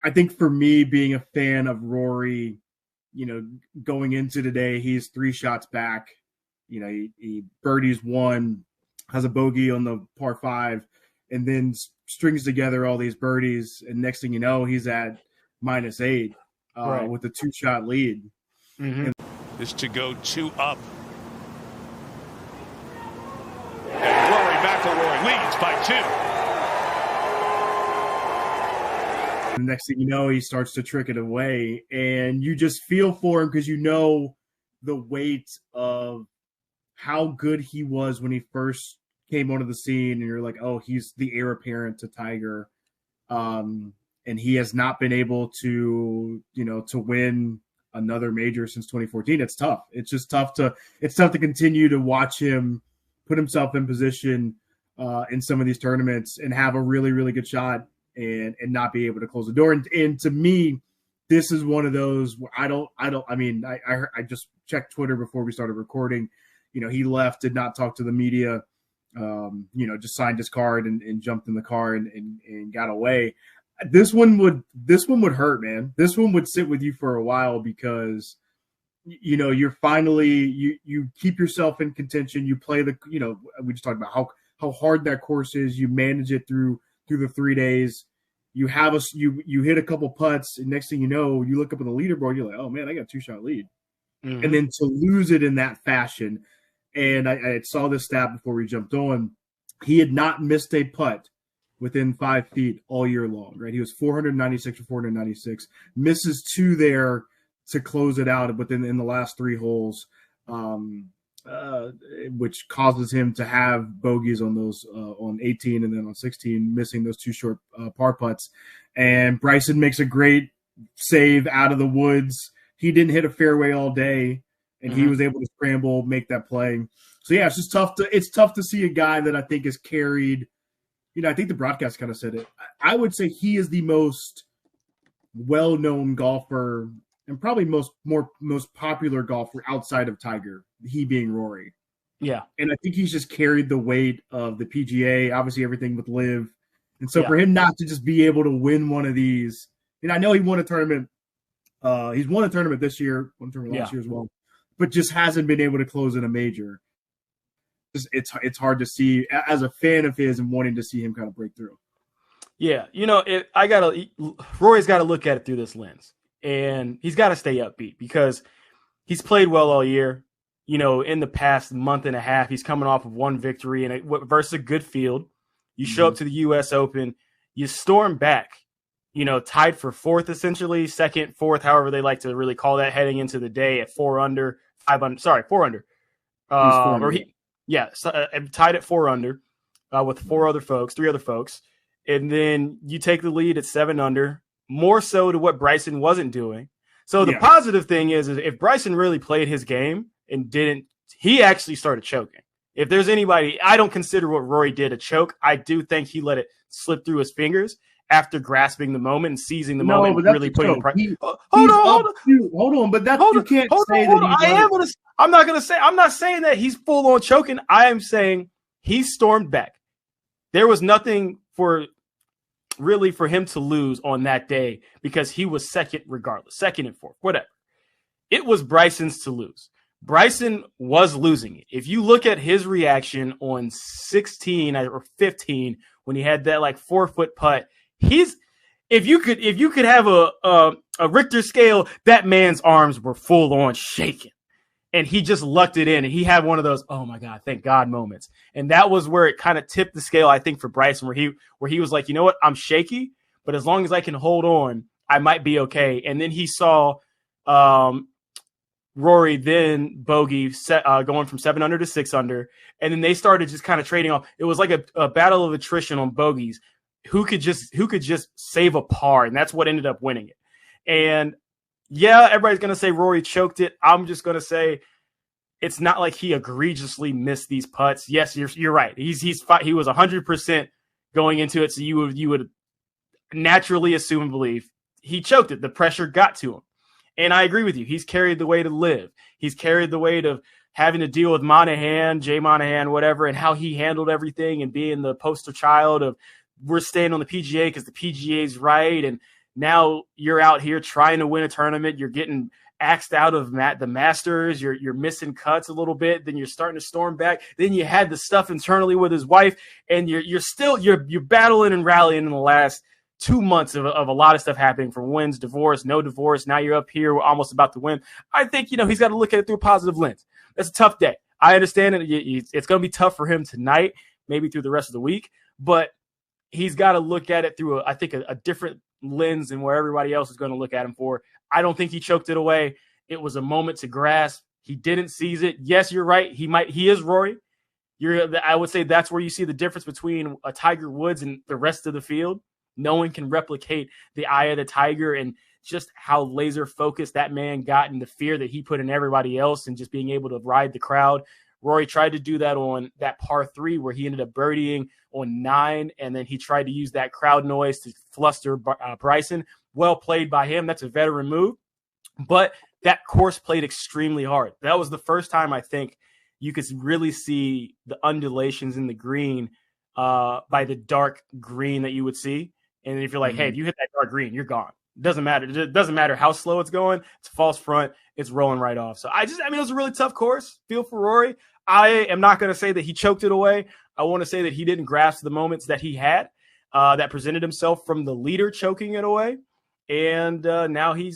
I think for me, being a fan of Rory, going into today, he's 3 shots back. He birdies one, has a bogey on the par 5, and then strings together all these birdies. And next thing you know, he's at -8 with a 2-shot lead. Mm-hmm. Is to go 2 up. And Rory McIlroy leads by 2. The next thing you know, he starts to trick it away, and you just feel for him because you know the weight of how good he was when he first came onto the scene, and you're like, oh, he's the heir apparent to Tiger, and he has not been able to win another major since 2014. It's tough. It's just tough to continue to watch him put himself in position in some of these tournaments and have a really, really good shot and not be able to close the door. And to me, this is one of those where I just checked Twitter before we started recording. He left, did not talk to the media, just signed his card and jumped in the car and got away. This one would hurt, man. This one would sit with you for a while because, you're finally, you keep yourself in contention. You play we just talked about how hard that course is. You manage it through the 3 days. You have you hit a couple putts, and next thing you know, you look up at the leaderboard, you're like, oh man, I got a 2-shot lead. Mm-hmm. And then to lose it in that fashion. And I saw this stat before we jumped on. He had not missed a putt within 5 feet all year long, right? He was 496 for 496, misses 2 there to close it out in the last 3 holes, which causes him to have bogeys on those on 18 and then on 16, missing those 2 short par putts. And Bryson makes a great save out of the woods. He didn't hit a fairway all day, and he was able to scramble, make that play. So yeah, it's just tough to see a guy that I think is carried. I think the broadcast kind of said it. I would say he is the most well-known golfer and probably most popular golfer outside of Tiger, he being Rory. Yeah. And I think he's just carried the weight of the PGA, obviously everything with Liv. And so for him not to just be able to win one of these, I know he won a tournament. He's won a tournament this year, won a tournament last year as well, but just hasn't been able to close in a major. It's hard to see as a fan of his and wanting to see him kind of break through. Yeah, Rory's got to look at it through this lens, and he's got to stay upbeat because he's played well all year. In the past month and a half, he's coming off of 1 victory and versus a good field. You show up to the U.S. Open, you storm back, tied for 4th essentially, 2nd, 4th, however they like to really call that, heading into the day at 4 under. Tied at 4 under with 3 other folks. And then you take the lead at 7 under, more so to what Bryson wasn't doing. So the positive thing is if Bryson really played his game and he actually started choking. If there's anybody, I don't consider what Rory did a choke. I do think he let it slip through his fingers after grasping the moment and seizing the moment and really putting the pressure. Hold on, but that's you can't say that. I'm not saying that he's full on choking. I am saying he stormed back. There was nothing for him to lose on that day because he was second regardless, 2nd and 4th, whatever. It was Bryson's to lose. Bryson was losing it. If you look at his reaction on 16 or 15 when he had that 4-foot putt, if you could have a Richter scale, that man's arms were full on shaking. And he just lucked it in, and he had one of those, oh my God, thank God moments. And that was where it kind of tipped the scale, I think, for Bryson, where he was like, you know what, I'm shaky, but as long as I can hold on, I might be okay. And then he saw Rory then bogey going from 7 under to 6 under, and then they started just kind of trading off. It was like a battle of attrition on bogeys. Who could just save a par, and that's what ended up winning it. And yeah, everybody's going to say Rory choked it. I'm just going to say it's not like he egregiously missed these putts. Yes, you're right. He was 100% going into it, so you would naturally assume and believe he choked it. The pressure got to him. And I agree with you. He's carried the weight of Liv. He's carried the weight of having to deal with Jay Monahan, whatever, and how he handled everything and being the poster child of we're staying on the PGA because the PGA is right. And Now you're out here trying to win a tournament. You're getting axed out of the Masters. You're missing cuts a little bit. Then you're starting to storm back. Then you had the stuff internally with his wife, and you're battling and rallying in the last 2 months of a lot of stuff happening, from wins, divorce, no divorce. Now you're up here, we're almost about to win. I think, he's got to look at it through a positive lens. That's a tough day. I understand it. It's going to be tough for him tonight, maybe through the rest of the week, but he's got to look at it through, I think, a different lens than where everybody else is going to look at him for. I don't think he choked it away. It was a moment to grasp. He didn't seize it. Yes, you're right. He is Rory. I would say that's where you see the difference between a Tiger Woods and the rest of the field. No one can replicate the eye of the tiger and just how laser focused that man got, and the fear that he put in everybody else, and just being able to ride the crowd. Rory tried to do that on that par 3 where he ended up birdieing on 9, and then he tried to use that crowd noise to fluster Bryson. Well played by him. That's a veteran move. But that course played extremely hard. That was the first time I think you could really see the undulations in the green by the dark green that you would see. And if you're like, hey, if you hit that dark green, you're gone. It doesn't matter. It doesn't matter how slow it's going. It's false front. It's rolling right off. So it was a really tough course. Feel for Rory. I am not going to say that he choked it away. I want to say that he didn't grasp the moments that he had that presented himself from the leader choking it away. And now he